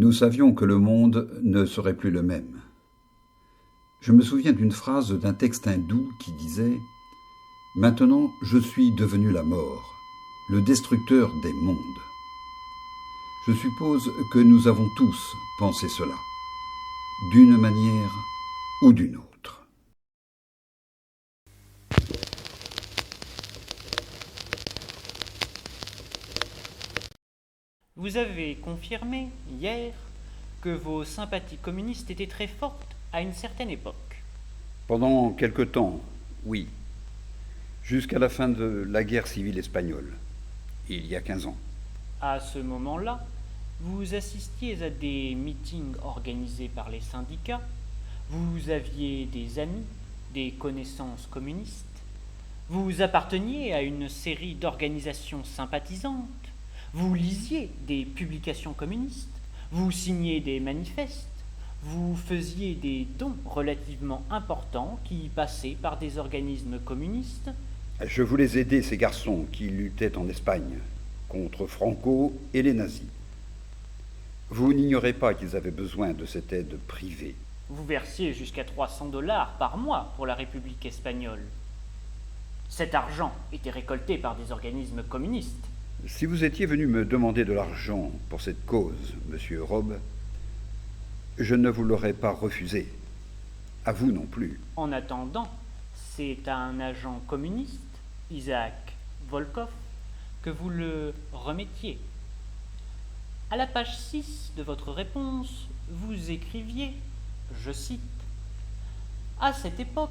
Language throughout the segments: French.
Nous savions que le monde ne serait plus le même. Je me souviens d'une phrase d'un texte hindou qui disait « Maintenant, je suis devenu la mort, le destructeur des mondes ». Je suppose que nous avons tous pensé cela, d'une manière ou d'une autre. Vous avez confirmé, hier, que vos sympathies communistes étaient très fortes à une certaine époque. Pendant quelque temps, oui, jusqu'à la fin de la guerre civile espagnole, il y a 15 ans. À ce moment-là, vous assistiez à des meetings organisés par les syndicats, vous aviez des amis, des connaissances communistes, vous apparteniez à une série d'organisations sympathisantes, vous lisiez des publications communistes, vous signiez des manifestes, vous faisiez des dons relativement importants qui passaient par des organismes communistes. Je voulais aider ces garçons qui luttaient en Espagne contre Franco et les nazis. Vous n'ignorez pas qu'ils avaient besoin de cette aide privée. Vous versiez jusqu'à $300 par mois pour la République espagnole. Cet argent était récolté par des organismes communistes. Si vous étiez venu me demander de l'argent pour cette cause, monsieur Robb, je ne vous l'aurais pas refusé. À vous non plus. En attendant, c'est à un agent communiste, Isaac Volkov, que vous le remettiez. À la page 6 de votre réponse, vous écriviez, je cite, « À cette époque,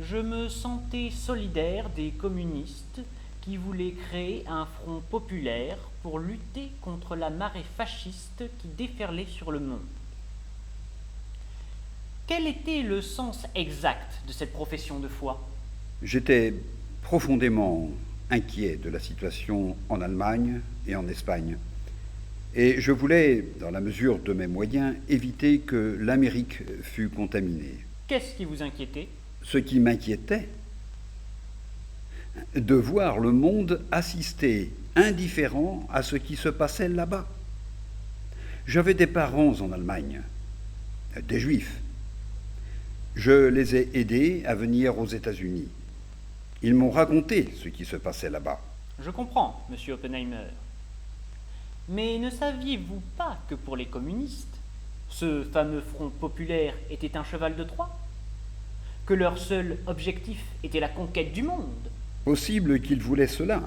je me sentais solidaire des communistes qui voulaient créer un front populaire pour lutter contre la marée fasciste qui déferlait sur le monde. » Quel était le sens exact de cette profession de foi ? J'étais profondément inquiet de la situation en Allemagne et en Espagne. Et je voulais, dans la mesure de mes moyens, éviter que l'Amérique fût contaminée. Qu'est-ce qui vous inquiétait ? Ce qui m'inquiétait, de voir le monde assister indifférent à ce qui se passait là-bas. J'avais des parents en Allemagne, des Juifs. Je les ai aidés à venir aux États-Unis. Ils m'ont raconté ce qui se passait là-bas. Je comprends, monsieur Oppenheimer. Mais ne saviez-vous pas que pour les communistes, ce fameux front populaire était un cheval de Troie ? Que leur seul objectif était la conquête du monde ? Possible qu'ils voulaient cela.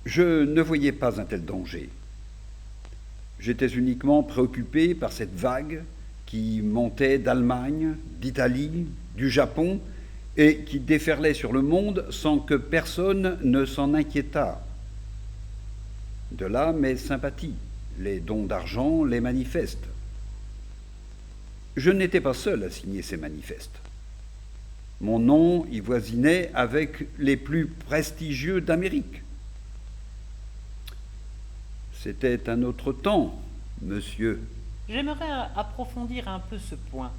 Je ne voyais pas un tel danger. J'étais uniquement préoccupé par cette vague qui montait d'Allemagne, d'Italie, du Japon, et qui déferlait sur le monde sans que personne ne s'en inquiétât. De là mes sympathies, les dons d'argent, les manifestes. Je n'étais pas seul à signer ces manifestes. Mon nom y voisinait avec les plus prestigieux d'Amérique. C'était un autre temps, monsieur. J'aimerais approfondir un peu ce point.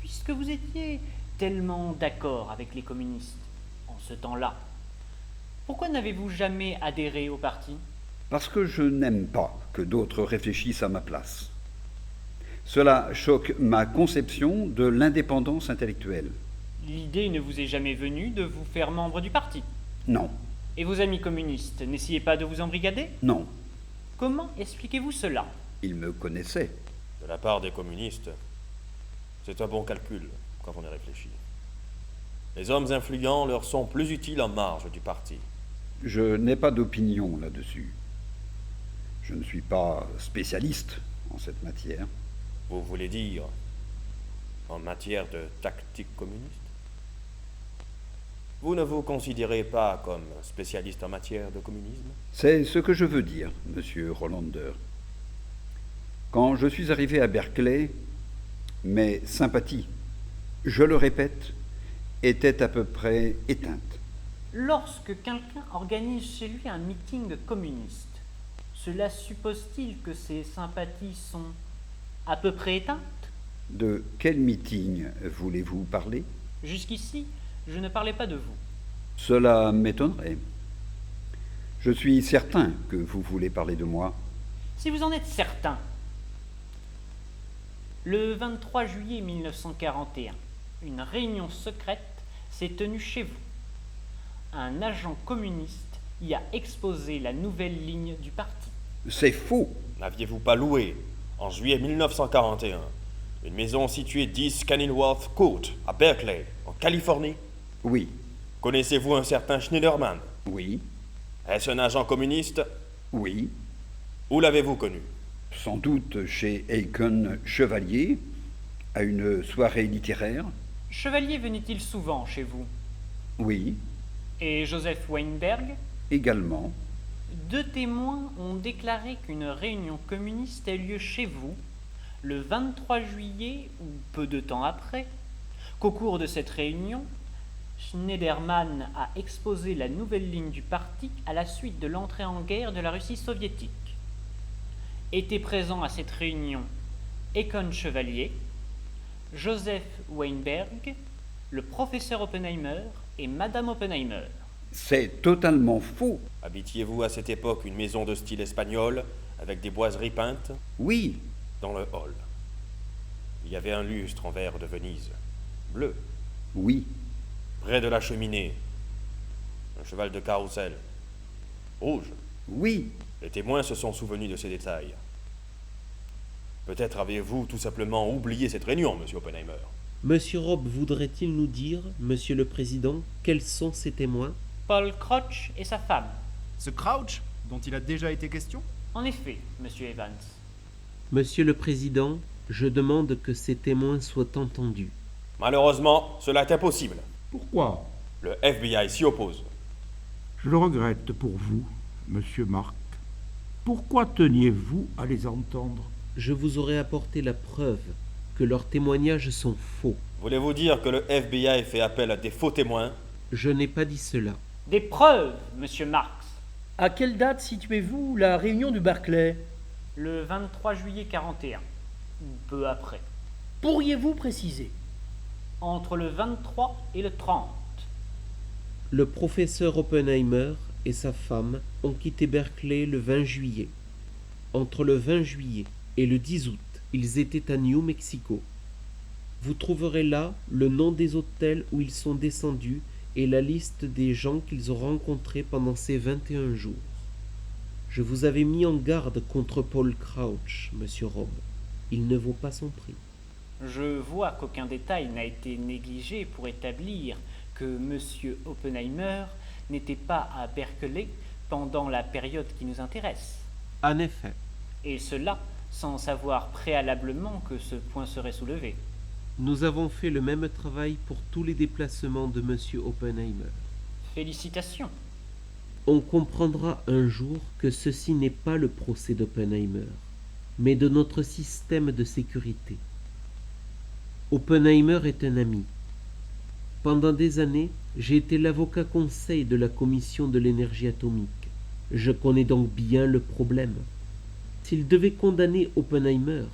Puisque vous étiez tellement d'accord avec les communistes en ce temps-là, pourquoi n'avez-vous jamais adhéré au parti ? Parce que je n'aime pas que d'autres réfléchissent à ma place. Cela choque ma conception de l'indépendance intellectuelle. L'idée ne vous est jamais venue de vous faire membre du parti ? Non. Et vos amis communistes n'essayaient pas de vous embrigader ? Non. Comment expliquez-vous cela ? Ils me connaissaient. De la part des communistes, c'est un bon calcul quand on y réfléchit. Les hommes influents leur sont plus utiles en marge du parti. Je n'ai pas d'opinion là-dessus. Je ne suis pas spécialiste en cette matière. Vous voulez dire en matière de tactique communiste ? Vous ne vous considérez pas comme spécialiste en matière de communisme ? C'est ce que je veux dire, monsieur Rollander. Quand je suis arrivé à Berkeley, mes sympathies, je le répète, étaient à peu près éteintes. Lorsque quelqu'un organise chez lui un meeting communiste, cela suppose-t-il que ses sympathies sont à peu près éteintes ? De quel meeting voulez-vous parler ? Jusqu'ici, je ne parlais pas de vous. Cela m'étonnerait. Je suis certain que vous voulez parler de moi. Si vous en êtes certain. Le 23 juillet 1941, une réunion secrète s'est tenue chez vous. Un agent communiste y a exposé la nouvelle ligne du parti. C'est faux. N'aviez-vous pas loué, en juillet 1941, une maison située 10 Kenilworth Court, à Berkeley, en Californie? Oui. Connaissez-vous un certain Schneiderman? Oui. Est-ce un agent communiste? Oui. Où l'avez-vous connu? Sans doute chez Aiken Chevalier, à une soirée littéraire. Chevalier venait-il souvent chez vous? Oui. Et Joseph Weinberg? Également. 2 témoins ont déclaré qu'une réunion communiste a eu lieu chez vous le 23 juillet ou peu de temps après, qu'au cours de cette réunion, Schneiderman a exposé la nouvelle ligne du parti à la suite de l'entrée en guerre de la Russie soviétique. Étaient présents à cette réunion Aiken Chevalier, Joseph Weinberg, le professeur Oppenheimer et Madame Oppenheimer. C'est totalement faux. Habitiez-vous à cette époque une maison de style espagnol, avec des boiseries peintes? Oui. Dans le hall, il y avait un lustre en verre de Venise, bleu. Oui. Près de la cheminée, un cheval de carrousel, rouge. Oui. Les témoins se sont souvenus de ces détails. Peut-être avez-vous tout simplement oublié cette réunion, monsieur Oppenheimer. Monsieur Robb voudrait-il nous dire, Monsieur le Président, quels sont ces témoins? Paul Crouch et sa femme. Ce Crouch, dont il a déjà été question? En effet, monsieur Evans. Monsieur le Président, je demande que ces témoins soient entendus. Malheureusement, cela est impossible. Pourquoi? Le FBI s'y oppose. Je le regrette pour vous, monsieur Mark. Pourquoi teniez-vous à les entendre? Je vous aurais apporté la preuve que leurs témoignages sont faux. Voulez-vous dire que le FBI fait appel à des faux témoins? Je n'ai pas dit cela. Des preuves, monsieur Marx. À quelle date situez-vous la réunion du Berkeley? Le 23 juillet 41, ou peu après. Pourriez-vous préciser? Entre le 23 et le 30. Le professeur Oppenheimer et sa femme ont quitté Berkeley le 20 juillet. Entre le 20 juillet et le 10 août, ils étaient à New Mexico. Vous trouverez là le nom des hôtels où ils sont descendus et la liste des gens qu'ils ont rencontrés pendant ces 21 jours. Je vous avais mis en garde contre Paul Crouch, monsieur Robb. Il ne vaut pas son prix. Je vois qu'aucun détail n'a été négligé pour établir que monsieur Oppenheimer n'était pas à Berkeley pendant la période qui nous intéresse. En effet. Et cela sans savoir préalablement que ce point serait soulevé. Nous avons fait le même travail pour tous les déplacements de monsieur Oppenheimer. Félicitations. On comprendra un jour que ceci n'est pas le procès d'Oppenheimer, mais de notre système de sécurité. Oppenheimer est un ami. Pendant des années, j'ai été l'avocat conseil de la Commission de l'énergie atomique. Je connais donc bien le problème. S'il devait condamner Oppenheimer,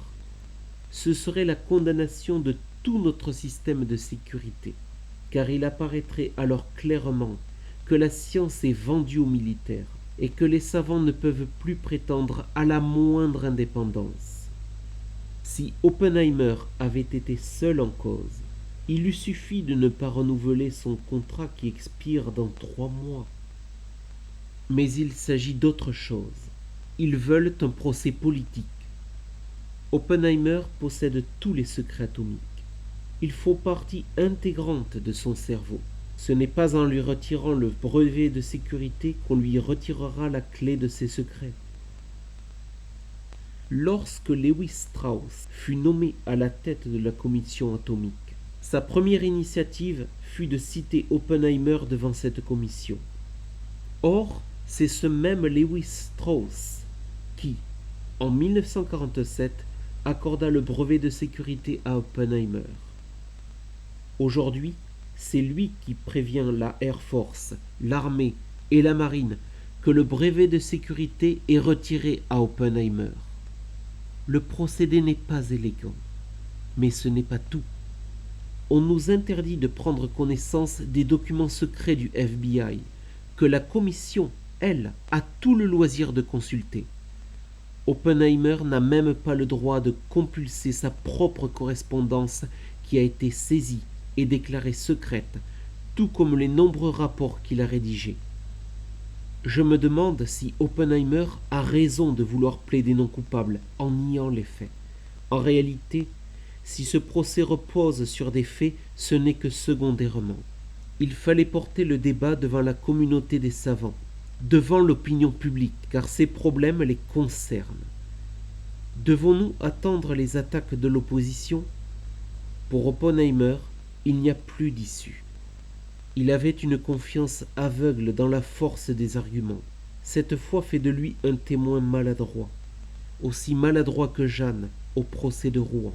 ce serait la condamnation de tout notre système de sécurité, car il apparaîtrait alors clairement que la science est vendue aux militaires et que les savants ne peuvent plus prétendre à la moindre indépendance. Si Oppenheimer avait été seul en cause, il eût suffi de ne pas renouveler son contrat qui expire dans 3 mois. Mais il s'agit d'autre chose. Ils veulent un procès politique. Oppenheimer possède tous les secrets atomiques. Ils font partie intégrante de son cerveau. Ce n'est pas en lui retirant le brevet de sécurité qu'on lui retirera la clé de ses secrets. Lorsque Lewis Strauss fut nommé à la tête de la commission atomique, sa première initiative fut de citer Oppenheimer devant cette commission. Or, c'est ce même Lewis Strauss qui, en 1947, accorda le brevet de sécurité à Oppenheimer. Aujourd'hui, c'est lui qui prévient la Air Force, l'armée et la marine que le brevet de sécurité est retiré à Oppenheimer. Le procédé n'est pas élégant, mais ce n'est pas tout. On nous interdit de prendre connaissance des documents secrets du FBI, que la commission, elle, a tout le loisir de consulter. Oppenheimer n'a même pas le droit de compulser sa propre correspondance qui a été saisie et déclarée secrète, tout comme les nombreux rapports qu'il a rédigés. Je me demande si Oppenheimer a raison de vouloir plaider non coupable en niant les faits. En réalité, si ce procès repose sur des faits, ce n'est que secondairement. Il fallait porter le débat devant la communauté des savants, devant l'opinion publique, car ces problèmes les concernent. Devons-nous attendre les attaques de l'opposition? Pour Oppenheimer, il n'y a plus d'issue. Il avait une confiance aveugle dans la force des arguments. Cette foi fait de lui un témoin maladroit, aussi maladroit que Jeanne au procès de Rouen.